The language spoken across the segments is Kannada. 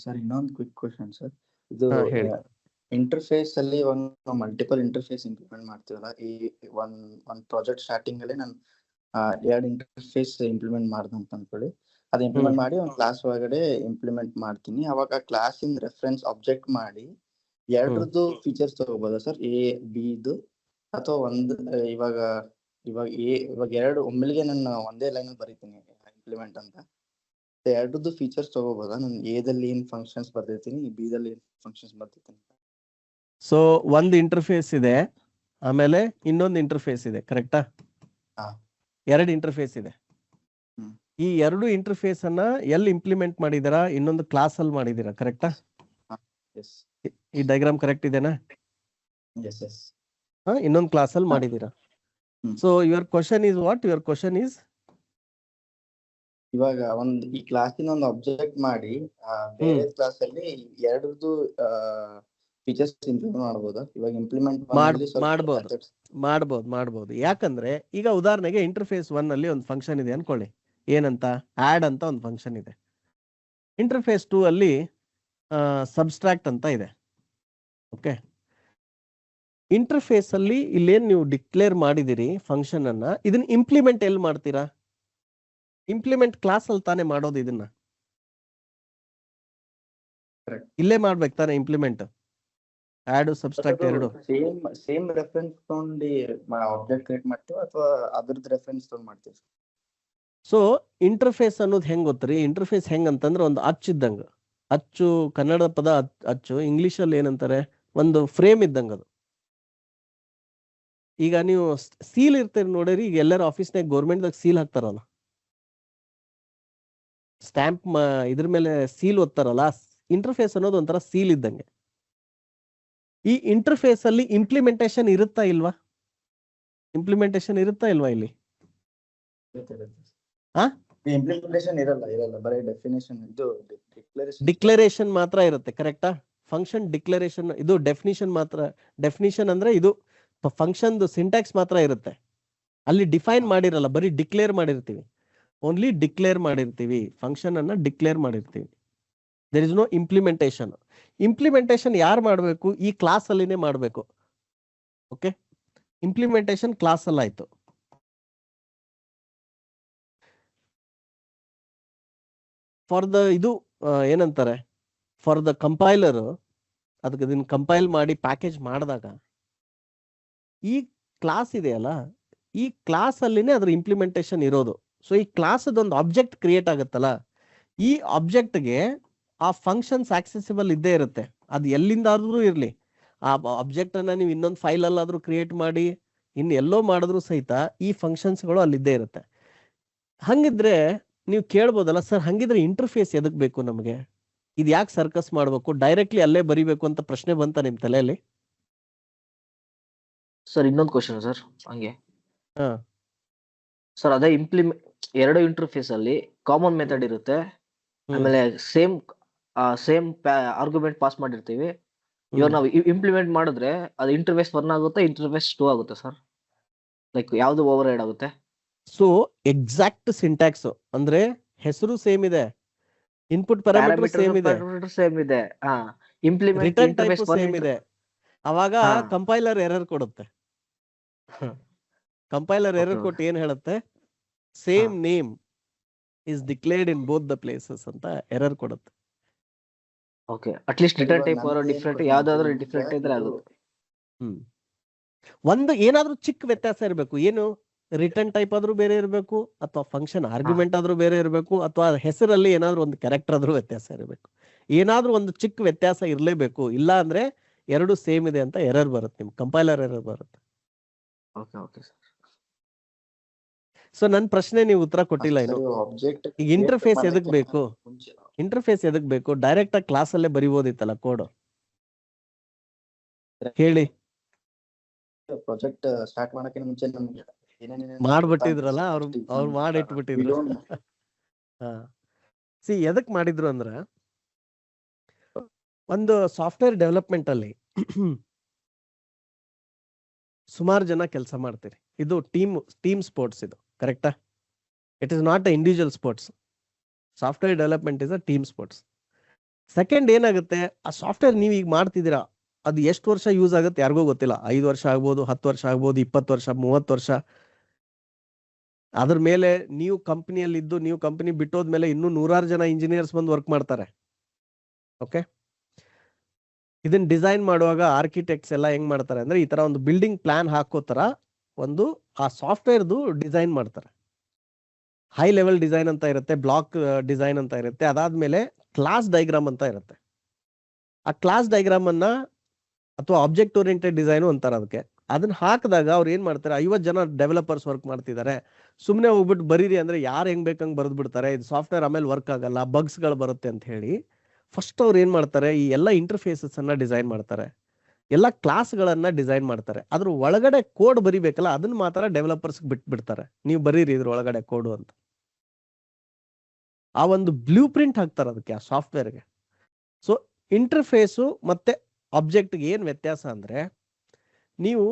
ಸರ್ ಇನ್ನೊಂದು ಕ್ವಿಕ್ ಕ್ವಶನ್ ಸರ್. ಇದು ಹೇಳಿ. ಇಂಟರ್ಫೇಸ್ ಅಲ್ಲಿ ಒಂದು ಮಲ್ಟಿಪಲ್ ಇಂಟರ್ಫೇಸ್ ಇಂಪ್ಲಿಮೆಂಟ್ ಮಾಡ್ತೀವಲ್ಲ, ಈ ಒಂದ್ ಪ್ರಾಜೆಕ್ಟ್ ಸ್ಟಾರ್ಟಿಂಗ್ ಅಲ್ಲಿ ನಾನು 2 ಇಂಟರ್ಫೇಸ್ ಇಂಪ್ಲಿಮೆಂಟ್ ಮಾಡ್ದೆ ಅಂತ ಅನ್ಕೊಳ್ಳಿ. ಅದು ಇಂಪ್ಲಿಮೆಂಟ್ ಮಾಡಿ ಒಂದು ಕ್ಲಾಸ್ ಒಳಗಡೆ ಇಂಪ್ಲಿಮೆಂಟ್ ಮಾಡ್ತೀನಿ. ಅವಾಗ ಕ್ಲಾಸ್ ಇನ್ ರೆಫರೆನ್ಸ್ ಆಬ್ಜೆಕ್ಟ್ ಮಾಡಿ ಎರಡರದ್ದು ಫೀಚರ್ಸ್ ತಗೋಬೋದಾ ಸರ್, ಎ ಬಿ ಇದು, ಅಥವಾ ಒಂದು ಇವಾಗ ಎರಡು ಒಮ್ಮೆಲಿಗೆ ನಾನು ಒಂದೇ ಲೈನ್ ಬರೀತೀನಿ ಇಂಪ್ಲಿಮೆಂಟ್ ಅಂತ, ಎರಡರದ್ದು ಫೀಚರ್ಸ್ ತಗೋಬೋದಾ? ನಾನು ಎದಲ್ಲಿ ಏನ್ ಫಂಕ್ಷನ್ಸ್ ಬರ್ದಿರ್ತೀನಿ, ಬಿ ದಲ್ಲಿ ಏನ್ ಫಂಕ್ಷನ್ಸ್ ಬರ್ದಿರ್ತೀನಿ. ಸೊ ಒಂದು ಇಂಟರ್ಫೇಸ್ ಇದೆ, ಆಮೇಲೆ ಇನ್ನೊಂದು ಇಂಟರ್ಫೇಸ್ ಇದೆ, ಕರೆಕ್ಟಾ? ಎರಡು ಇಂಟರ್ಫೇಸ್ ಇದೆ. ಈ ಎರಡು ಇಂಟರ್ಫೇಸ್ ಅನ್ನ ಎಲ್ಲಿ ಇಂಪ್ಲಿಮೆಂಟ್ ಮಾಡಿದೀರಾ? ಇನ್ನೊಂದು ಕ್ಲಾಸ್ ಅಲ್ಲಿ ಮಾಡಿದೀರಾ, ಕರೆಕ್ಟಾ? ಈ ಡಯಾಗ್ರಾಮ್ ಕರೆಕ್ಟ್ ಇದೆನಾ? ಇನ್ನೊಂದು ಕ್ಲಾಸ್ ಅಲ್ಲಿ ಮಾಡಿದೀರಾ. So your question is what? Your question is ಇವಾಗ ಈ ಕ್ಲಾಸಿನ ಒಂದು ಆಬ್ಜೆಕ್ಟ್ ಮಾಡಿ ಬೇರೆ ಕ್ಲಾಸ್ ಅಲ್ಲಿ ಎರಡರದ್ದು ಫೀಚರ್ಸ್ ಇಂಪ್ಲಿಮೆಂಟ್ ಮಾಡಬಹುದಾ? ಇವಾಗ ಇಂಪ್ಲಿಮೆಂಟ್ ಮಾಡ್ಬೋದು. ಯಾಕಂದ್ರೆ ಈಗ ಉದಾಹರಣೆಗೆ ಇಂಟರ್ಫೇಸ್ 1 ಅಲ್ಲಿ ಒಂದು ಫಂಕ್ಷನ್ ಇದೆ ಅನ್ಕೊಳ್ಳಿ. ಏನಂತ? ಆಡ್ ಅಂತ ಒಂದು ಫಂಕ್ಷನ್ ಇದೆ. ಇಂಟರ್ಫೇಸ್ 2 ಅಲ್ಲಿ ಸಬ್ಸ್ಟ್ರಾಕ್ಟ್ ಅಂತ ಇದೆ. ಓಕೆ, ಇಂಟರ್ಫೇಸ್ ಅಲ್ಲಿ ಇಲ್ಲೇನ್ ನೀವು ಡಿಕ್ಲೇರ್ ಮಾಡಿದಿರಿ ಫಂಕ್ಷನ್ ಅನ್ನ, ಇದನ್ನ ಇಂಪ್ಲಿಮೆಂಟ್ ಎಲ್ಲಿ ಮಾಡ್ತೀರಾ? ಇಂಪ್ಲಿಮೆಂಟ್ ಕ್ಲಾಸ್ ಅಲ್ಲಿ ತಾನೇ ಮಾಡೋದು. ಇದನ್ನ ಇಲ್ಲೇ ಮಾಡ್ಬೇಕು ತಾನೆ ಇಂಪ್ಲಿಮೆಂಟ್. ಆಡ್ ಸಬ್ಸ್ಟ್ರಾಕ್ಟ್ ಎರಡು ಸೇಮ್ ರೆಫರೆನ್ಸ್ ತಗೊಂಡು ಆಬ್ಜೆಕ್ಟ್ ಕ್ರಿಯೇಟ್ ಮಾಡ್ತೀವಿ ಅಥವಾ ಅದರದ್ದು ರೆಫರೆನ್ಸ್ ತಗೊಂಡು ಮಾಡ್ತೀವಿ? ಸೊ ಇಂಟರ್ಫೇಸ್ ಅನ್ನೋದು ಹೆಂಗ್ ಗೊತ್ತ್ರಿ? ಇಂಟರ್ಫೇಸ್ ಹೆಂಗ್ ಅಂತಂದ್ರೆ ಒಂದು ಅಚ್ಚು ಇದ್ದಂಗ. ಅಚ್ಚು ಕನ್ನಡ ಪದ ಅಚ್ಚು, ಇಂಗ್ಲಿಷ್ ಅಲ್ಲಿ ಏನಂತಾರೆ? ಒಂದು ಫ್ರೇಮ್ ಇದ್ದಂಗ ಅದು. ಈಗ ನೀವು ಸೀಲ್ ಇರ್ತೀರಿ ನೋಡಿರಿ, ಈಗ ಎಲ್ಲರ ಆಫೀಸ್ನಾಗ ಗೌರ್ಮೆಂಟ್ದಾಗ ಸೀಲ್ ಹಾಕ್ತಾರಲ್ಲ, ಸ್ಟ್ಯಾಂಪ್ ಇದ್ರ ಮೇಲೆ ಸೀಲ್ ಓದ್ತಾರಲ್ಲ, ಇಂಟರ್ಫೇಸ್ ಅನ್ನೋದು ಒಂಥರ ಸೀಲ್ ಇದ್ದಂಗೆ. ಈ ಇಂಟರ್ಫೇಸ್ ಅಲ್ಲಿ ಇಂಪ್ಲಿಮೆಂಟೇಶನ್ ಇರುತ್ತಾ ಇಲ್ವಾ? ಇಂಪ್ಲಿಮೆಂಟೇಶನ್ ಇರುತ್ತಾ ಇಲ್ವಾ ಇಲ್ಲಿ? ಇಂಪ್ಲಿಮೆಂಟೇಶನ್ ಇರಲ್ಲ, ಬರೀ ಡೆಫಿನೇಷನ್ ಇದು ಡಿಕ್ಲರೇಷನ್ ಮಾತ್ರ ಇರುತ್ತೆ, ಕರೆಕ್ಟಾ? ಫಂಕ್ಷನ್ ಡಿಕ್ಲರೇಷನ್, ಇದು ಡೆಫಿನಿಷನ್ ಮಾತ್ರ. ಡೆಫಿನಿಷನ್ ಅಂದ್ರೆ ಇದು ಫಂಕ್ಷನ್ ಸಿಂಟ್ಯಾಕ್ಸ್ ಮಾತ್ರ ಇರುತ್ತೆ. ಅಲ್ಲಿ ಡಿಫೈನ್ ಮಾಡಿರಲ್ಲ, ಬರೀ ಡಿಕ್ಲೇರ್ ಮಾಡಿರ್ತೀವಿ. ಓನ್ಲಿ ಡಿಕ್ಲೇರ್ ಮಾಡಿರ್ತೀವಿ, ಫಂಕ್ಷನ್ ಅನ್ನ ಡಿಕ್ಲೇರ್ ಮಾಡಿರ್ತೀವಿ. There is no implementation. Implementation ಯಾರು ಮಾಡಬೇಕು? ಈ ಕ್ಲಾಸ್ ಅಲ್ಲಿನೇ ಮಾಡಬೇಕು. ಓಕೆ, ಇಂಪ್ಲಿಮೆಂಟೇಶನ್ ಕ್ಲಾಸ್ ಅಲ್ಲಿ ಆಯ್ತು. ಫಾರ್ ದ ಇದು ಏನಂತಾರೆ, ಫಾರ್ ದ ಕಂಪೈಲರ್, ಅದಕ್ಕೆ ಇದನ್ನ ಕಂಪೈಲ್ ಮಾಡಿ ಪ್ಯಾಕೇಜ್ ಮಾಡಿದಾಗ ಈ ಕ್ಲಾಸ್ ಇದೆಯಲ್ಲ, ಈ ಕ್ಲಾಸ್ ಅಲ್ಲಿನೇ ಅದ್ರ ಇಂಪ್ಲಿಮೆಂಟೇಶನ್ ಇರೋದು. ಸೊ ಈ ಕ್ಲಾಸ್ ಅದೊಂದು ಆಬ್ಜೆಕ್ಟ್ ಕ್ರಿಯೇಟ್ ಆಗುತ್ತಲ್ಲ, ಈ ಆಬ್ಜೆಕ್ಟ್ಗೆ ಆ ಫಂಕ್ಷನ್ಸ್ ಆಕ್ಸೆಸಿಬಲ್ ಇದ್ದೇ ಇರುತ್ತೆ. ಅದು ಎಲ್ಲಿಂದಾದ್ರೂ ಇರಲಿ, ಆ ಆಬ್ಜೆಕ್ಟ್ ಅನ್ನ ನೀವು ಇನ್ನೊಂದು ಫೈಲ್ ಅಲ್ಲಾದ್ರೂ ಕ್ರಿಯೇಟ್ ಮಾಡಿ ಇನ್ನು ಎಲ್ಲೋ ಮಾಡಿದ್ರು ಸಹಿತ ಈ ಫಂಕ್ಷನ್ಸ್ಗಳು ಅಲ್ಲಿದ್ದೇ ಇರುತ್ತೆ. ಹಂಗಿದ್ರೆ ನೀವು ಕೇಳ್ಬೋದಲ್ಲ, ಸರ್ ಹಂಗಿದ್ರೆ ಇಂಟರ್ಫೇಸ್ ಎದಕ್ ಬೇಕು ನಮಗೆ? ಇದು ಯಾಕೆ ಸರ್ಕಸ್ ಮಾಡ್ಬೇಕು, ಡೈರೆಕ್ಟ್ಲಿ ಅಲ್ಲೇ ಬರಿಬೇಕು ಅಂತ ಪ್ರಶ್ನೆ ಬಂತ ನಿಮ್ ತಲೆಯಲ್ಲಿ? ಸರ್ ಇನ್ನೊಂದು ಕ್ವಶನ್ ಸರ್ ಹಂಗೆ. ಸರ್ ಅದೇ ಎರಡು ಇಂಟರ್ಫೇಸ್ ಅಲ್ಲಿ ಕಾಮನ್ ಮೆಥಡ್ ಇರುತ್ತೆ, ಆಮೇಲೆ ಸೇಮ್ ಆರ್ಗ್ಯುಮೆಂಟ್ ಪಾಸ್ ಮಾಡಿರ್ತೀವಿ. ಇವಾಗ ನಾವು ಇಂಪ್ಲಿಮೆಂಟ್ ಮಾಡಿದ್ರೆ ಅದು ಇಂಟರ್ಫೇಸ್ 1 ಆಗುತ್ತೆ, ಇಂಟರ್ಫೇಸ್ 2 ಆಗುತ್ತೆ ಸರ್. ಲೈಕ್ ಯಾವ್ದು ಓವರ್ ರೈಡ್ ಆಗುತ್ತೆ? ಸೊ ಎಕ್ಸಾಕ್ಟ್ ಸಿಂಟ್ಯಾಕ್ಸ್ ಅಂದ್ರೆ ಹೆಸರು ಸೇಮ್ ಇದೆ, ಇನ್ಪುಟ್ ಪ್ಯಾರಾಮೀಟರ್ ಸೇಮ್ ಇದೆ, ರಿಟರ್ನ್ ಟೈಪ್ ಸೇಮ್ ಇದೆ. ಅವಾಗ ಕಂಪೈಲರ್ ಎರರ್ ಕೊಡುತ್ತೆ. ಕಂಪೈಲರ್ ಎರರ್ ಕೊಟ್ಟು ಏನ್ ಹೇಳುತ್ತೆ? Same name is declared in both the places ಅಂತ ಎರರ್ ಕೊಡುತ್ತೆ. Okay, at least return type different, ಯಾವ್ದಾದ್ರು ಡಿಫರೆಂಟ್ ಇದ್ರೆ ಆಗುತ್ತೆ. ಒಂದು ಏನಾದ್ರೂ ಚಿಕ್ಕ ವ್ಯತ್ಯಾಸ ಇರಬೇಕು. ಏನು? ರಿಟರ್ನ್ ಟೈಪ್ ಆದ್ರೂ ಬೇರೆ ಇರಬೇಕು, ಅಥವಾ ಫಂಕ್ಷನ್ ಆರ್ಗ್ಯುಮೆಂಟ್ ಆದ್ರೂ ಬೇರೆ ಇರಬೇಕು, ಅಥವಾ ಹೆಸರಲ್ಲಿ ಏನಾದ್ರೂ ಒಂದು ಕ್ಯಾರೆಕ್ಟರ್ ಆದ್ರೂ ವ್ಯತ್ಯಾಸ ಇರಬೇಕು. ಏನಾದ್ರೂ ಒಂದು ಚಿಕ್ಕ ವ್ಯತ್ಯಾಸ ಇರಲೇಬೇಕು, ಇಲ್ಲ ಅಂದ್ರೆ ಎರಡು ಸೇಮ್ ಇದೆ ಅಂತ ಎರರ್ ಬರುತ್ತೆ, ನಿಮ್ ಕಂಪೈಲರ್ ಎರರ್ ಬರುತ್ತೆ. ಸೊ ನನ್ನ ಪ್ರಶ್ನೆ ನೀವು ಉತ್ತರ ಕೊಟ್ಟಿಲ್ಲ ಇನ್ನು. ಈಗ ಇಂಟರ್ಫೇಸ್ ಎದಕ್ ಬೇಕು? ಇಂಟರ್ಫೇಸ್ ಎದಕ್ ಬೇಕು? ಡೈರೆಕ್ಟ್ ಆಗಿ ಕ್ಲಾಸ್ ಅಲ್ಲೇ ಬರಿಬೋದಿತ್ತಲ್ಲ ಕೋಡ್. ಹೇಳಿ. ಪ್ರಾಜೆಕ್ಟ್ ಸ್ಟಾರ್ಟ್ ಮಾಡಕ್ಕೆ ಮುಂಚೆ ನಮಗೆ ಮಾಡ್ಬಿಟ್ಟಿದ್ರಲ್ಲ, ಅವ್ರು ಮಾಡಿಟ್ಬಿಟ್ಟಿದ್ರು. ಸಿ ಎದಕ್ ಮಾಡಿದ್ರು ಅಂದ್ರ, ಒಂದು ಸಾಫ್ಟ್ವೇರ್ ಡೆವಲಪ್ಮೆಂಟ್ ಅಲ್ಲಿ ಸುಮಾರು ಜನ ಕೆಲಸ ಮಾಡ್ತೀರಿ. ಇದು ಟೀಮ್ ಸ್ಪೋರ್ಟ್ಸ್, ಇದು ಕರೆಕ್ಟಾ? It is not a individual sports. Software development is a team sports. Second ಏನಾಗುತ್ತೆ, ಆ ಸಾಫ್ಟ್ವೇರ್ ನೀವು ಈಗ ಮಾಡ್ತಿದ್ದೀರಾ, ಅದು ಎಷ್ಟು ವರ್ಷ ಯೂಸ್ ಆಗುತ್ತೆ ಯಾರಿಗೂ ಗೊತ್ತಿಲ್ಲ. 5 ವರ್ಷ ಆಗ್ಬೋದು, 10 ವರ್ಷ ಆಗ್ಬೋದು, 20 ವರ್ಷ, 30 ವರ್ಷ. ಅದ್ರ ಮೇಲೆ ನೀವು ಕಂಪ್ನಿಯಲ್ಲಿ ಇದ್ದು ನೀವು ಕಂಪ್ನಿ ಬಿಟ್ಟೋದ್ಮೇಲೆ ಇನ್ನೂ 100 ಜನ ಇಂಜಿನಿಯರ್ಸ್ ಬಂದು ವರ್ಕ್ ಮಾಡ್ತಾರೆ. ಓಕೆ, ಇದನ್ನ ಡಿಸೈನ್ ಮಾಡುವಾಗ ಆರ್ಕಿಟೆಕ್ಟ್ಸ್ ಎಲ್ಲ ಹೆಂಗ್ ಮಾಡ್ತಾರೆ ಅಂದ್ರೆ, ಈ ತರ ಒಂದು ಬಿಲ್ಡಿಂಗ್ ಪ್ಲಾನ್ ಹಾಕೋತರ ಒಂದು ಆ ಸಾಫ್ಟ್ವೇರ್ದು ಡಿಸೈನ್ ಮಾಡ್ತಾರೆ. ಹೈ ಲೆವೆಲ್ ಡಿಸೈನ್ ಅಂತ ಇರುತ್ತೆ, ಬ್ಲಾಕ್ ಡಿಸೈನ್ ಅಂತ ಇರುತ್ತೆ, ಅದಾದ್ಮೇಲೆ ಕ್ಲಾಸ್ ಡೈಗ್ರಾಮ್ ಅಂತ ಇರುತ್ತೆ. ಆ ಕ್ಲಾಸ್ ಡೈಗ್ರಾಮ್ ಅನ್ನ ಅಥವಾ ಆಬ್ಜೆಕ್ಟ್ ಓರಿಯೆಂಟೆಡ್ ಡಿಸೈನು ಅಂತಾರೆ ಅದಕ್ಕೆ. ಅದನ್ನ ಹಾಕಿದಾಗ ಅವ್ರು ಏನ್ ಮಾಡ್ತಾರೆ, 50 ಜನ ಡೆವಲಪರ್ಸ್ ವರ್ಕ್ ಮಾಡ್ತಿದ್ದಾರೆ. ಸುಮ್ಮನೆ ಹೋಗ್ಬಿಟ್ಟು ಬರೀರಿ ಅಂದ್ರೆ ಯಾರು ಹೆಂಗ್ ಬೇಕಂಗ್ ಬರೆದು ಬಿಡ್ತಾರೆ, ಇದು ಸಾಫ್ಟ್ವೇರ್ ಆಮೇಲೆ ವರ್ಕ್ ಆಗಲ್ಲ, ಬಗ್ಸ್ ಗಳು ಬರುತ್ತೆ ಅಂತ ಹೇಳಿ ಫಸ್ಟ್ ಅವ್ರು ಏನ್ ಮಾಡ್ತಾರೆ, ಈ ಎಲ್ಲ ಇಂಟರ್ಫೇಸಸ್ ಅನ್ನ ಡಿಸೈನ್ ಮಾಡ್ತಾರೆ, ಎಲ್ಲ ಕ್ಲಾಸ್ ಗಳನ್ನ ಡಿಸೈನ್ ಮಾಡ್ತಾರೆ. ಅದ್ರ ಒಳಗಡೆ ಕೋಡ್ ಬರಿಬೇಕಲ್ಲ, ಅದನ್ನ ಮಾತ್ರ ಡೆವಲಪರ್ಸ್ ಬಿಟ್ಬಿಡ್ತಾರೆ, ನೀವು ಬರೀರಿ ಇದ್ರ ಒಳಗಡೆ ಕೋಡು ಅಂತ. ಆ ಒಂದು ಬ್ಲೂ ಪ್ರಿಂಟ್ ಹಾಕ್ತಾರೆ ಅದಕ್ಕೆ, ಆ ಸಾಫ್ಟ್ವೇರ್ಗೆ. ಸೊ ಇಂಟರ್ಫೇಸು ಮತ್ತೆ ಆಬ್ಜೆಕ್ಟ್ಗೆ ಏನ್ ವ್ಯತ್ಯಾಸ ಅಂದ್ರೆ, ನೀವು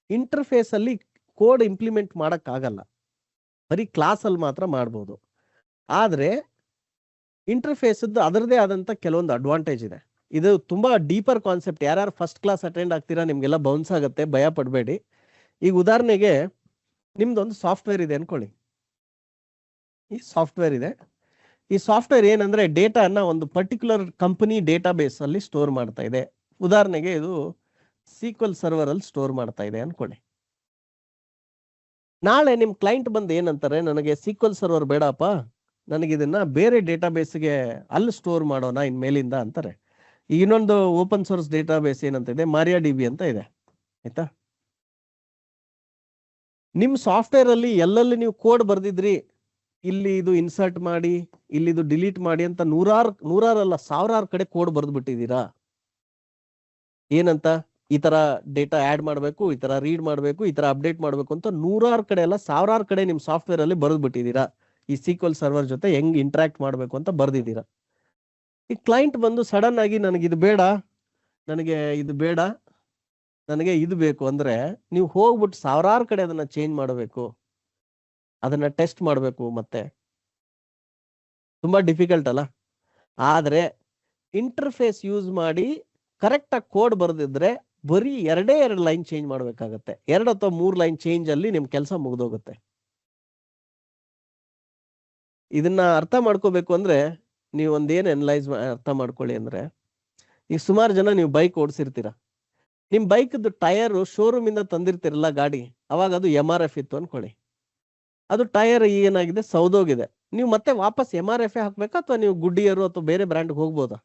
ಇಂಟರ್ಫೇಸ್ ಅಲ್ಲಿ ಕೋಡ್ ಇಂಪ್ಲಿಮೆಂಟ್ ಮಾಡಕ್ ಆಗಲ್ಲ, ಬರೀ ಕ್ಲಾಸ್ ಅಲ್ಲಿ ಮಾತ್ರ ಮಾಡ್ಬೋದು. ಆದ್ರೆ ಇಂಟರ್ಫೇಸ್ ಅದರದೇ ಆದಂತ ಕೆಲವೊಂದು ಅಡ್ವಾಂಟೇಜ್ ಇದೆ. ಇದು ತುಂಬಾ ಡೀಪರ್ ಕಾನ್ಸೆಪ್ಟ್. ಯಾರ್ಯಾರು ಫಸ್ಟ್ ಕ್ಲಾಸ್ ಅಟೆಂಡ್ ಆಗ್ತೀರಾ ನಿಮ್ಗೆಲ್ಲ ಬೌನ್ಸ್ ಆಗುತ್ತೆ, ಭಯ ಪಡಬೇಡಿ. ಈಗ ಉದಾಹರಣೆಗೆ ನಿಮ್ದೊಂದು ಸಾಫ್ಟ್ವೇರ್ ಇದೆ ಅನ್ಕೊಳ್ಳಿ. ಈ ಸಾಫ್ಟ್ವೇರ್ ಇದೆ. ಈ ಸಾಫ್ಟ್ವೇರ್ ಏನಂದ್ರೆ ಡೇಟಾನ ಒಂದು ಪರ್ಟಿಕ್ಯುಲರ್ ಕಂಪನಿ ಡೇಟಾ ಬೇಸ್ ಅಲ್ಲಿ ಸ್ಟೋರ್ ಮಾಡ್ತಾ ಇದೆ. ಉದಾಹರಣೆಗೆ ಇದು ಸೀಕ್ವೆಲ್ ಸರ್ವರ್ ಅಲ್ಲಿ ಸ್ಟೋರ್ ಮಾಡ್ತಾ ಇದೆ ಅನ್ಕೊಳ್ಳಿ. ನಾಳೆ ನಿಮ್ ಕ್ಲೈಂಟ್ ಬಂದು ಏನಂತಾರೆ, ನನಗೆ ಸೀಕ್ವೆಲ್ ಸರ್ವರ್ ಬೇಡಪ್ಪ, ನನಗೆ ಇದನ್ನ ಬೇರೆ ಡೇಟಾ ಬೇಸ್ಗೆ ಅಲ್ಲಿ ಸ್ಟೋರ್ ಮಾಡೋಣ ಇನ್ ಮೇಲಿಂದ ಅಂತಾರೆ. ಈಗ ಇನ್ನೊಂದು ಓಪನ್ ಸೋರ್ಸ್ ಡೇಟಾ ಬೇಸ್ ಏನಂತ ಇದೆ, ಮಾರಿಯಾ ಡಿಬಿ ಅಂತ ಇದೆ, ಆಯ್ತಾ. ನಿಮ್ ಸಾಫ್ಟ್ವೇರ್ ಅಲ್ಲಿ ಎಲ್ಲೆಲ್ಲಿ ನೀವು ಕೋಡ್ ಬರ್ದಿದ್ರಿ, ಇಲ್ಲಿ ಇದು ಇನ್ಸರ್ಟ್ ಮಾಡಿ, ಇಲ್ಲಿ ಇದು ಡಿಲೀಟ್ ಮಾಡಿ ಅಂತ ನೂರಾರಲ್ಲ 1000 ಕಡೆ ಕೋಡ್ ಬರ್ದು ಬಿಟ್ಟಿದ್ದೀರಾ. ಏನಂತ, ಈ ತರ ಡೇಟಾ ಆಡ್ ಮಾಡಬೇಕು, ಈ ತರ ರೀಡ್ ಮಾಡಬೇಕು, ಈ ತರ ಅಪ್ಡೇಟ್ ಮಾಡಬೇಕು ಅಂತ 100 ಕಡೆ ಅಲ್ಲ 1000 ಕಡೆ ನಿಮ್ ಸಾಫ್ಟ್ವೇರ್ ಅಲ್ಲಿ ಬರೆದು ಬಿಟ್ಟಿದ್ದೀರಾ. ಈ ಸೀಕ್ವೆಲ್ ಸರ್ವರ್ ಜೊತೆ ಹೆಂಗ್ ಇಂಟ್ರಾಕ್ಟ್ ಮಾಡಬೇಕು ಅಂತ ಬರ್ದಿದ್ದೀರಾ. ಈ ಕ್ಲೈಂಟ್ ಬಂದು ಸಡನ್ ಆಗಿ ನನಗೆ ಇದು ಬೇಡ, ನನಗೆ ಇದು ಬೇಡ, ನನಗೆ ಇದು ಬೇಕು ಅಂದ್ರೆ ನೀವು ಹೋಗ್ಬಿಟ್ಟು 1000 ಕಡೆ ಅದನ್ನ ಚೇಂಜ್ ಮಾಡಬೇಕು, ಅದನ್ನ ಟೆಸ್ಟ್ ಮಾಡಬೇಕು. ಮತ್ತೆ ತುಂಬಾ ಡಿಫಿಕಲ್ಟ್ ಅಲ್ಲ. ಆದ್ರೆ ಇಂಟರ್ಫೇಸ್ ಯೂಸ್ ಮಾಡಿ ಕರೆಕ್ಟ್ ಆಗಿ ಕೋಡ್ ಬರ್ದಿದ್ರೆ ಬರೀ 2 ಲೈನ್ ಚೇಂಜ್ ಮಾಡ್ಬೇಕಾಗತ್ತೆ. 2 ಅಥವಾ 3 ಲೈನ್ ಚೇಂಜ್ ಅಲ್ಲಿ ನಿಮ್ ಕೆಲಸ ಮುಗ್ದೋಗುತ್ತೆ. ಇದನ್ನ ಅರ್ಥ ಮಾಡ್ಕೋಬೇಕು ಅಂದ್ರೆ ನೀವು ಒಂದೇನು ಅನಲೈಸ್ ಅರ್ಥ ಮಾಡ್ಕೊಳ್ಳಿ ಅಂದ್ರೆ, ಈಗ ಸುಮಾರು ಜನ ನೀವು ಬೈಕ್ ಓಡಿಸಿರ್ತೀರ. ನಿಮ್ ಬೈಕ್ದು ಟೈರ್ ಶೋರೂಮ್ ಇಂದ ತಂದಿರ್ತಿರಲ್ಲ ಗಾಡಿ, ಅವಾಗ ಅದು MRF ಇತ್ತು ಅನ್ಕೊಳ್ಳಿ. ಅದು ಟೈರ್ ಏನಾಗಿದೆ, ಸೌದೋಗಿದೆ. ನೀವು ಮತ್ತೆ ವಾಪಸ್ MRF ಹಾಕ್ಬೇಕಾ ಅಥವಾ ನೀವು ಗುಡ್ಡಿಯರು ಅಥವಾ ಬೇರೆ ಬ್ರ್ಯಾಂಡ್ ಹೋಗ್ಬೋದಾ?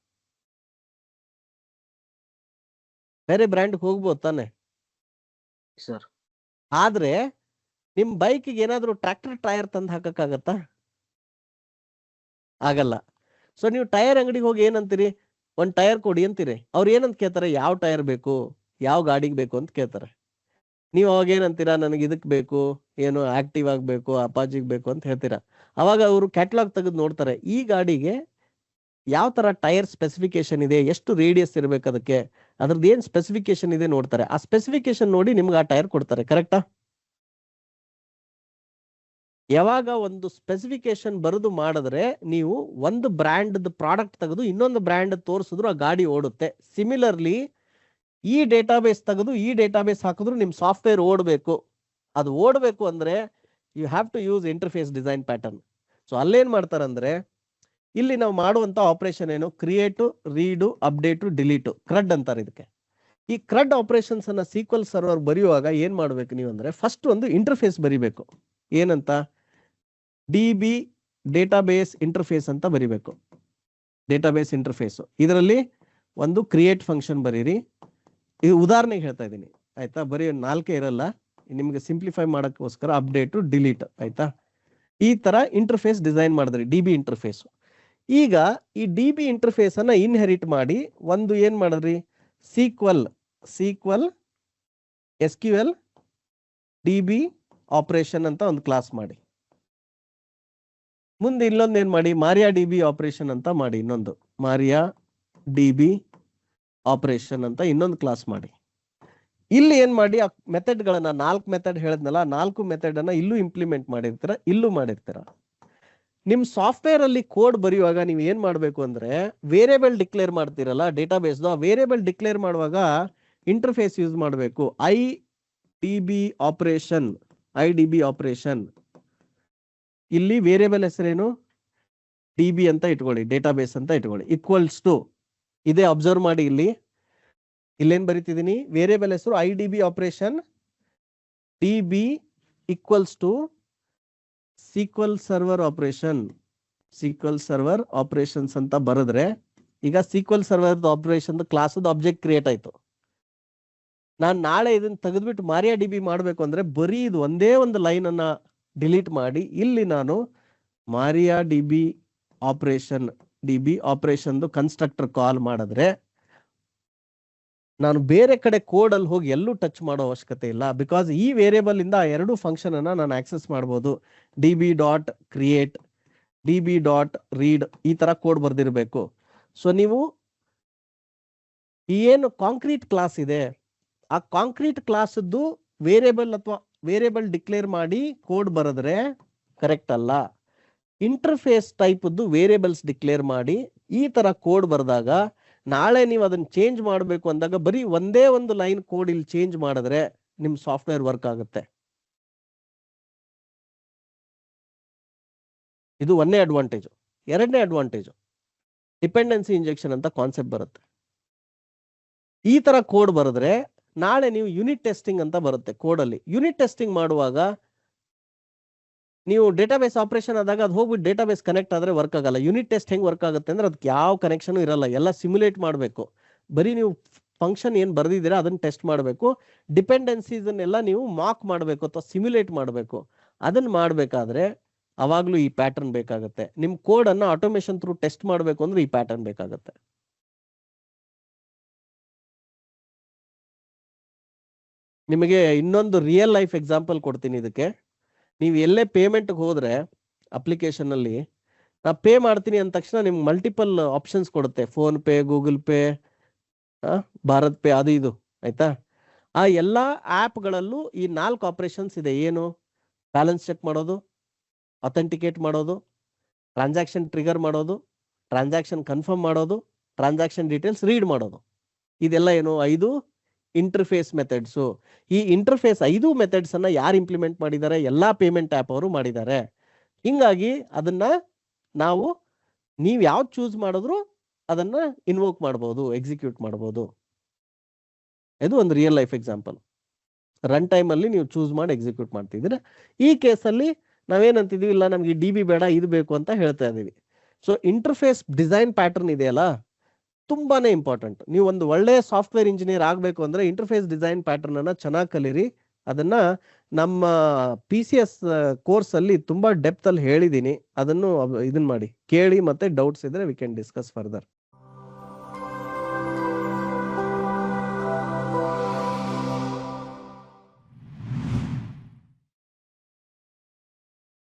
ಬೇರೆ ಬ್ರ್ಯಾಂಡ್ ಹೋಗ್ಬೋದು ತಾನೆ ಸರ್. ಆದ್ರೆ ನಿಮ್ ಬೈಕಿಗೆ ಏನಾದ್ರು ಟ್ರ್ಯಾಕ್ಟರ್ ಟೈರ್ ತಂದು ಹಾಕಕ್ಕಾಗತ್ತಾ? ಆಗಲ್ಲ. ಸೊ ನೀವು ಟೈರ್ ಅಂಗಡಿಗೆ ಹೋಗಿ ಏನಂತೀರಿ, ಒಂದ್ ಟೈರ್ ಕೊಡಿ ಅಂತೀರಿ. ಅವ್ರು ಏನಂತ ಕೇಳ್ತಾರೆ, ಯಾವ ಟೈರ್ ಬೇಕು, ಯಾವ ಗಾಡಿಗೆ ಬೇಕು ಅಂತ ಕೇಳ್ತಾರೆ. ನೀವು ಅವಾಗ ಏನಂತೀರಾ, ನನಗೆ ಇದಕ್ ಬೇಕು, ಏನು ಆಕ್ಟಿವ್ ಆಗ್ಬೇಕು, ಅಪಾಜಿಗ್ ಬೇಕು ಅಂತ ಹೇಳ್ತೀರಾ. ಅವಾಗ ಅವರು ಕ್ಯಾಟಲಾಗ್ ತೆಗೆದು ನೋಡ್ತಾರೆ, ಈ ಗಾಡಿಗೆ ಯಾವ ತರ ಟೈರ್ ಸ್ಪೆಸಿಫಿಕೇಶನ್ ಇದೆ, ಎಷ್ಟು ರೇಡಿಯಸ್ ಇರ್ಬೇಕು ಅದಕ್ಕೆ, ಅದ್ರದ್ದು ಏನ್ ಸ್ಪೆಸಿಫಿಕೇಶನ್ ಇದೆ ನೋಡ್ತಾರೆ. ಆ ಸ್ಪೆಸಿಫಿಕೇಶನ್ ನೋಡಿ ನಿಮ್ಗೆ ಆ ಟೈರ್ ಕೊಡ್ತಾರೆ. ಕರೆಕ್ಟಾ? ಯಾವಾಗ ಒಂದು ಸ್ಪೆಸಿಫಿಕೇಶನ್ ಬರೆದು ಮಾಡಿದ್ರೆ ನೀವು ಒಂದು ಬ್ರ್ಯಾಂಡ್ ಪ್ರಾಡಕ್ಟ್ ತೆಗೆದು ಇನ್ನೊಂದು ಬ್ರ್ಯಾಂಡ್ ತೋರಿಸಿದ್ರು ಆ ಗಾಡಿ ಓಡುತ್ತೆ. ಸಿಮಿಲರ್ಲಿ ಈ ಡೇಟಾಬೇಸ್ ತೆಗೆದು ಈ ಡೇಟಾಬೇಸ್ ಹಾಕಿದ್ರು ನಿಮ್ ಸಾಫ್ಟ್ವೇರ್ ಓಡಬೇಕು. ಅದು ಓಡಬೇಕು ಅಂದ್ರೆ you have to use interface design pattern. So ಅಲ್ಲೇನ್ ಮಾಡ್ತಾರೆ ಅಂದ್ರೆ, ಇಲ್ಲಿ ನಾವು ಮಾಡುವಂತ ಆಪರೇಷನ್ ಏನು, create, read, update, delete, CRUD ಅಂತಾರೆ ಇದಕ್ಕೆ. ಈ ಕ್ರಡ್ ಆಪರೇಷನ್ಸ್ ಅನ್ನ ಸೀಕ್ವೆಲ್ ಸರ್ವರ್ ಬರೆಯುವಾಗ ಏನ್ ಮಾಡ್ಬೇಕು ನೀವು ಅಂದ್ರೆ, ಫಸ್ಟ್ ಒಂದು ಇಂಟರ್ಫೇಸ್ ಬರಿಬೇಕು. ಏನಂತ, DB ಡೇಟಾಬೇಸ್ ಇಂಟರ್ಫೇಸ್ ಅಂತ ಬರಿಬೇಕು. ಡೇಟಾಬೇಸ್ ಇಂಟರ್ಫೇಸ್ ಇದರಲ್ಲಿ ಒಂದು ಕ್ರಿಯೇಟ್ ಫಂಕ್ಷನ್ ಬರೀರಿ. ಇದು ಉದಾಹರಣೆಗೆ ಹೇಳ್ತಾ ಇದ್ದೀನಿ, ಆಯ್ತಾ. ಬರೀ 4 ಇರಲ್ಲ, ನಿಮ್ಗೆ ಸಿಂಪ್ಲಿಫೈ ಮಾಡಕ್ಕೋಸ್ಕರ ಅಪ್ಡೇಟು, ಡಿಲೀಟ್, ಆಯ್ತಾ. ಈ ತರ ಇಂಟರ್ಫೇಸ್ ಡಿಸೈನ್ ಮಾಡಿದ್ರಿ, DB ಇಂಟರ್ಫೇಸ್. ಈಗ ಈ DB ಇಂಟರ್ಫೇಸ್ ಅನ್ನ ಇನ್ಹೆರಿಟ್ ಮಾಡಿ ಒಂದು ಏನ್ ಮಾಡಿದ್ರಿ, ಸೀಕ್ವೆಲ್ SQL DB ಆಪರೇಷನ್ ಅಂತ ಒಂದು ಕ್ಲಾಸ್ ಮಾಡಿ. ಮುಂದೆ ಇಲ್ಲೊಂದು ಏನ್ ಮಾಡಿ, ಮಾರಿಯಾ DB ಆಪರೇಷನ್ ಅಂತ ಮಾಡಿ. ಇನ್ನೊಂದು ಮಾರಿಯಾ DB ಆಪರೇಷನ್ ಅಂತ ಇನ್ನೊಂದು ಕ್ಲಾಸ್ ಮಾಡಿ. ಇಲ್ಲಿ ಏನ್ ಮಾಡಿ, ಆ ಮೆಥಡ್ ಗಳನ್ನ 4 ಮೆಥಡ್ ಹೇಳಿದ್ನಲ್ಲ, 4 ಮೆಥಡ್ ಅನ್ನ ಇಲ್ಲೂ ಇಂಪ್ಲಿಮೆಂಟ್ ಮಾಡಿರ್ತೀರ, ಇಲ್ಲೂ ಮಾಡಿರ್ತೀರ. ನಿಮ್ ಸಾಫ್ಟ್ವೇರ್ ಅಲ್ಲಿ ಕೋಡ್ ಬರೆಯುವಾಗ ನೀವು ಏನ್ ಮಾಡ್ಬೇಕು ಅಂದ್ರೆ ವೇರಿಯೇಬಲ್ ಡಿಕ್ಲೇರ್ ಮಾಡ್ತಿರಲ್ಲ ಡೇಟಾಬೇಸ್ ಆ ವೇರಿಯೇಬಲ್ ಡಿಕ್ಲೇರ್ ಮಾಡುವಾಗ ಇಂಟರ್ಫೇಸ್ ಯೂಸ್ ಮಾಡಬೇಕು. ಐ ಡಿ ಬಿ ಆಪರೇಷನ್ ಇಲ್ಲಿ ವೇರಿಯೇಬಲ್ ಹೆಸರೇನು ಡಿ ಅಂತ ಇಟ್ಕೊಳ್ಳಿ, ಡೇಟಾಬೇಸ್ ಅಂತ ಇಟ್ಕೊಳ್ಳಿ. ಈಕ್ವಲ್ಸ್ ಟು ಇದೇ ಅಬ್ಸರ್ವ್ ಮಾಡಿ, ಇಲ್ಲೇನ್ ಬರೀತಿದ್ದೀನಿ, ವೇರಿಯೇಬಲ್ ಹೆಸರು IDB operation DB equals to SQL server operations ಅಂತ ಬರೆದ್ರೆ ಈಗ SQL server operation class object create ಆಯ್ತು. ನಾನು ನಾಳೆ ಇದನ್ನ ತೆಗೆದ್ಬಿಟ್ಟು ಮಾರಿಯಾ ಡಿ.ಬಿ ಮಾಡಬೇಕು ಅಂದ್ರೆ ಬರೀ ಇದು ಒಂದೇ ಒಂದು ಲೈನ್ ಅನ್ನ ಡಿಲೀಟ್ ಮಾಡಿ ಇಲ್ಲಿ ನಾನು ಮಾರಿಯಾ ಡಿ.ಬಿ ಆಪರೇಷನ್ ಕನ್ಸ್ಟ್ರಕ್ಟರ್ ಕಾಲ್ ಮಾಡಿದ್ರೆ ನಾನು ಬೇರೆ ಕಡೆ ಕೋಡ್ ಅಲ್ಲಿ ಹೋಗಿ ಎಲ್ಲೂ ಟಚ್ ಮಾಡೋ ಅವಶ್ಯಕತೆ ಇಲ್ಲ. ಬಿಕಾಸ್ ಈ ವೇರಿಯೇಬಲ್ ಇಂದ ಎರಡು ಫಂಕ್ಷನ್ ಅನ್ನ ನಾನು ಆಕ್ಸೆಸ್ ಮಾಡಬಹುದು. db.create, db.read ಈ ತರ ಕೋಡ್ ಬರ್ದಿರ್ಬೇಕು. ಸೊ ನೀವು ಏನು ಕಾಂಕ್ರೀಟ್ ಕ್ಲಾಸ್ ಇದೆ ಆ ಕಾಂಕ್ರೀಟ್ ಕ್ಲಾಸ್ ವೇರಿಯೇಬಲ್ ಅಥವಾ ವೇರಿಯೇಬಲ್ ಡಿಕ್ಲೇರ್ ಮಾಡಿ ಕೋಡ್ ಬರೆದ್ರೆ ಕರೆಕ್ಟ್ ಅಲ್ಲ. ಇಂಟರ್ಫೇಸ್ ಟೈಪ್ ವೇರಿಯೇಬಲ್ಸ್ ಡಿಕ್ಲೇರ್ ಮಾಡಿ ಈ ತರ ಕೋಡ್ ಬರೆದಾಗ ನಾಳೆ ನೀವು ಅದನ್ನ ಚೇಂಜ್ ಮಾಡಬೇಕು ಅಂದಾಗ ಬರೀ ಒಂದೇ ಒಂದು ಲೈನ್ ಕೋಡ್ ಇಲ್ಲಿ ಚೇಂಜ್ ಮಾಡಿದ್ರೆ ನಿಮ್ ಸಾಫ್ಟ್ವೇರ್ ವರ್ಕ್ ಆಗುತ್ತೆ. ಇದು ಒಂದೇ ಅಡ್ವಾಂಟೇಜ್. ಎರಡನೇ ಅಡ್ವಾಂಟೇಜ್ ಡಿಪೆಂಡೆನ್ಸಿ ಇಂಜೆಕ್ಷನ್ ಅಂತ ಕಾನ್ಸೆಪ್ಟ್ ಬರುತ್ತೆ. ಈ ತರ ಕೋಡ್ ಬರೆದ್ರೆ ನಾಳೆ ನೀವು ಯೂನಿಟ್ ಟೆಸ್ಟಿಂಗ್ ಅಂತ ಬರುತ್ತೆ ಕೋಡ್ ಅಲ್ಲಿ. ಯೂನಿಟ್ ಟೆಸ್ಟಿಂಗ್ ಮಾಡುವಾಗ ನೀವು ಡೇಟಾಬೇಸ್ ಆಪರೇಷನ್ ಆದಾಗ ಅದು ಹೋಗ್ಬಿಟ್ಟು ಡೇಟಾಬೇಸ್ ಕನೆಕ್ಟ್ ಆದ್ರೆ ವರ್ಕ್ ಆಗಲ್ಲ. ಯೂನಿಟ್ ಟೆಸ್ಟ್ ಹೆಂಗ್ ವರ್ಕ್ ಆಗುತ್ತೆ ಅಂದ್ರೆ ಅದಕ್ಕೆ ಯಾವ ಕನೆಕ್ಷನ್ ಇರಲ್ಲ, ಎಲ್ಲ ಸಿಮ್ಯುಲೇಟ್ ಮಾಡಬೇಕು. ಬರೀ ನೀವು ಫಂಕ್ಷನ್ ಏನ್ ಬರ್ದಿದ್ದೀರಾ ಅದನ್ನ ಟೆಸ್ಟ್ ಮಾಡಬೇಕು. ಡಿಪೆಂಡೆನ್ಸೀಸ್ ಎಲ್ಲ ನೀವು ಮಾಕ್ ಮಾಡಬೇಕು ಅಥವಾ ಸಿಮ್ಯುಲೇಟ್ ಮಾಡಬೇಕು. ಅದನ್ನ ಮಾಡಬೇಕಾದ್ರೆ ಅವಾಗ್ಲೂ ಈ ಪ್ಯಾಟರ್ನ್ ಬೇಕಾಗುತ್ತೆ. ನಿಮ್ ಕೋಡ್ ಅನ್ನ ಆಟೋಮೇಷನ್ ಥ್ರೂ ಟೆಸ್ಟ್ ಮಾಡಬೇಕು ಅಂದ್ರೆ ಈ ಪ್ಯಾಟರ್ನ್ ಬೇಕಾಗುತ್ತೆ. ನಿಮಗೆ ಇನ್ನೊಂದು ರಿಯಲ್ ಲೈಫ್ ಎಕ್ಸಾಂಪಲ್ ಕೊಡ್ತೀನಿ ಇದಕ್ಕೆ. ನೀವು ಎಲ್ಲೇ ಪೇಮೆಂಟ್ ಹೋದ್ರೆ ಅಪ್ಲಿಕೇಶನ್ ಅಲ್ಲಿ ನಾ ಪೇ ಮಾಡ್ತೀನಿ ಅಂದ ತಕ್ಷಣ ನಿಮ್ಗೆ ಮಲ್ಟಿಪಲ್ ಆಪ್ಷನ್ಸ್ ಕೊಡುತ್ತೆ. Phone pay, Google pay, Bharat pay, ಅದು ಇದು ಆಯ್ತಾ. ಆ ಎಲ್ಲಾ ಆಪ್ಗಳಲ್ಲೂ ಈ 4 ಆಪರೇಷನ್ಸ್ ಇದೆ. ಏನು? ಬ್ಯಾಲೆನ್ಸ್ ಚೆಕ್ ಮಾಡೋದು, ಅಥೆಂಟಿಕೇಟ್ ಮಾಡೋದು, ಟ್ರಾನ್ಸಾಕ್ಷನ್ ಟ್ರಿಗರ್ ಮಾಡೋದು, ಟ್ರಾನ್ಸಾಕ್ಷನ್ ಕನ್ಫರ್ಮ್ ಮಾಡೋದು, ಟ್ರಾನ್ಸಾಕ್ಷನ್ ಡೀಟೇಲ್ಸ್ ರೀಡ್ ಮಾಡೋದು. ಇದೆಲ್ಲ ಏನು? 5 ಇಂಟರ್ಫೇಸ್ ಮೆಥಡ್ಸು. ಈ ಇಂಟರ್ಫೇಸ್ 5 ಮೆಥಡ್ಸ್ ಅನ್ನ ಯಾರು ಇಂಪ್ಲಿಮೆಂಟ್ ಮಾಡಿದ್ದಾರೆ? ಎಲ್ಲಾ ಪೇಮೆಂಟ್ ಆಪ್ ಅವರು ಮಾಡಿದ್ದಾರೆ. ಹಿಂಗಾಗಿ ಅದನ್ನ ನೀವು ಯಾವ್ದು ಚೂಸ್ ಮಾಡಿದ್ರು ಅದನ್ನ ಇನ್ವೋಕ್ ಮಾಡಬಹುದು, ಎಕ್ಸಿಕ್ಯೂಟ್ ಮಾಡಬಹುದು. ಇದು ಒಂದು real life example. Run time ಅಲ್ಲಿ ನೀವು ಚೂಸ್ ಮಾಡಿ ಎಕ್ಸಿಕ್ಯೂಟ್ ಮಾಡ್ತಿದ್ದೀರಾ. ಈ ಕೇಸಲ್ಲಿ ನಾವೇನಂತಿದೀವಿ, ಇಲ್ಲ ನಮ್ಗೆ ಡಿ.ಬಿ ಬೇಡ, ಇದು ಬೇಕು ಅಂತ ಹೇಳ್ತಾ ಇದೀವಿ. ಸೊ ಇಂಟರ್ಫೇಸ್ ಡಿಸೈನ್ ಪ್ಯಾಟರ್ನ್ ಇದೆಯಲ್ಲ, ತುಂಬಾನೇ ಇಂಪಾರ್ಟೆಂಟ್. ನೀವು ಒಂದು ಒಳ್ಳೆ ಸಾಫ್ಟ್ವೇರ್ ಇಂಜಿನಿಯರ್ ಆಗಬೇಕು ಅಂದ್ರೆ ಇಂಟರ್ಫೇಸ್ ಡಿಸೈನ್ ಪ್ಯಾಟರ್ನ್ ಅನ್ನ ಚೆನ್ನಾಗಿ ಕಲೀರಿ. ಅದನ್ನ ನಮ್ಮ PCS ಕೋರ್ಸ್ ಅಲ್ಲಿ ತುಂಬಾ ಡೆಪ್ತ್ ಅಲ್ಲಿ ಹೇಳಿದೀನಿ. ಅದನ್ನು ಇದನ್ನ ಮಾಡಿ ಕೇಳಿ, ಮತ್ತೆ ಡೌಟ್ಸ್ ಇದ್ರೆ ವಿ ಕ್ಯಾನ್ ಡಿಸ್ಕಸ್ ಫರ್ದರ್.